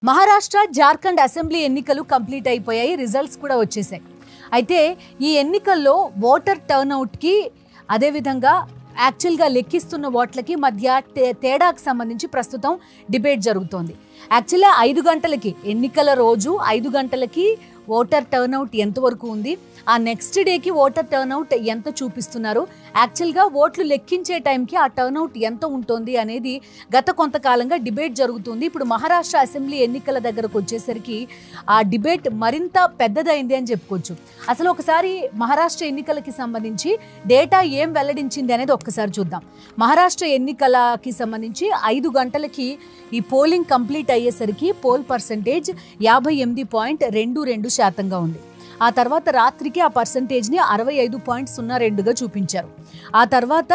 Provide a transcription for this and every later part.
Maharashtra Jharkhand assembly ఎన్నికలు complete అయిపోయాయి. Results కూడా వచ్చేసాయి. అయితే ఈ ఎన్నికల్లో ఓటర్ టర్న్అవుట్కి అదేవిధంగా యాక్చువల్గా లెక్కిస్తున్న ఓట్లకి మధ్య తేడాకు సంబంధించి ప్రస్తుతం డిబేట్ జరుగుతోంది. యాక్చువల్గా 5 గంటలకి ఎన్నికల రోజు 5 గంటలకి ఓటర్ టర్న్అవుట్ ఎంతవరకు ఉంది, ఆ నెక్స్ట్ డేకి ఓటర్ టర్న్అవుట్ ఎంత చూపిస్తున్నారు, యాక్చువల్గా ఓట్లు లెక్కించే టైంకి ఆ టర్న్అవుట్ ఎంత ఉంటుంది అనేది గత కొంతకాలంగా డిబేట్ జరుగుతుంది. ఇప్పుడు మహారాష్ట్ర అసెంబ్లీ ఎన్నికల దగ్గరకు వచ్చేసరికి ఆ డిబేట్ మరింత పెద్దదైంది అని చెప్పుకోవచ్చు. అసలు ఒకసారి మహారాష్ట్ర ఎన్నికలకి సంబంధించి డేటా ఏం వెల్లడించింది అనేది ఒక్కసారి చూద్దాం. మహారాష్ట్ర ఎన్నికలకి సంబంధించి 5 గంటలకి ఈ పోలింగ్ కంప్లీట్ అయ్యేసరికి పోల్ పర్సంటేజ్ 58.22% ఉంది. ఆ తర్వాత రాత్రికి ఆ పర్సంటేజ్ని 65.02గా చూపించారు. ఆ తర్వాత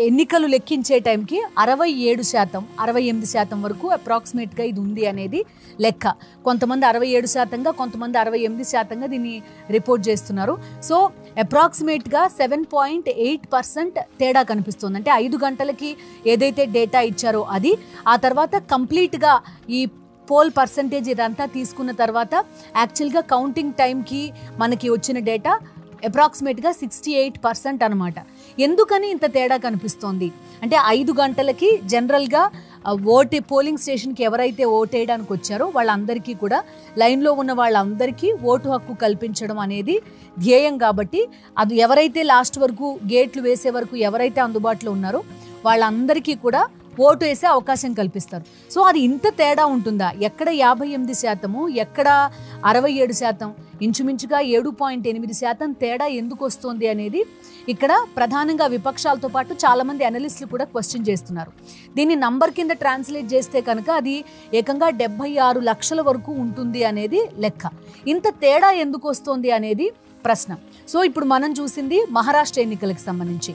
ఎన్నికలు లెక్కించే టైంకి 67%, 68% వరకు అప్రాక్సిమేట్గా ఇది ఉంది అనేది లెక్క. కొంతమంది 67%గా, కొంతమంది 68%గా దీన్ని రిపోర్ట్ చేస్తున్నారు. సో అప్రాక్సిమేట్గా 7.8% తేడా కనిపిస్తుంది. అంటే 5 గంటలకి ఏదైతే డేటా ఇచ్చారో అది, ఆ తర్వాత కంప్లీట్గా ఈ పోల్ పర్సంటేజ్ ఇదంతా తీసుకున్న తర్వాత యాక్చువల్గా కౌంటింగ్ టైంకి మనకి వచ్చిన డేటా అప్రాక్సిమేట్గా 68% అనమాట. ఎందుకని ఇంత తేడా కనిపిస్తోంది అంటే 5 గంటలకి జనరల్గా పోలింగ్ స్టేషన్కి ఎవరైతే ఓటేయడానికి వచ్చారో వాళ్ళందరికీ కూడా లైన్లో ఉన్న వాళ్ళందరికీ ఓటు హక్కు కల్పించడం అనేది ధ్యేయం. కాబట్టి అది ఎవరైతే లాస్ట్ వరకు గేట్లు వేసే వరకు ఎవరైతే అందుబాటులో ఉన్నారో వాళ్ళందరికీ కూడా ఓటు వేసే అవకాశం కల్పిస్తారు. సో అది ఇంత తేడా ఉంటుందా? ఎక్కడ 58%, ఎక్కడ 67%, ఇంచుమించుగా 7.8% తేడా ఎందుకు వస్తుంది అనేది ఇక్కడ ప్రధానంగా విపక్షాలతో పాటు చాలామంది అనలిస్టులు కూడా క్వశ్చన్ చేస్తున్నారు. దీన్ని నంబర్ కింద ట్రాన్స్లేట్ చేస్తే కనుక అది ఏకంగా 76 లక్షల వరకు ఉంటుంది అనేది లెక్క. ఇంత తేడా ఎందుకు వస్తుంది అనేది ప్రశ్న. సో ఇప్పుడు మనం చూసింది మహారాష్ట్ర ఎన్నికలకు సంబంధించి.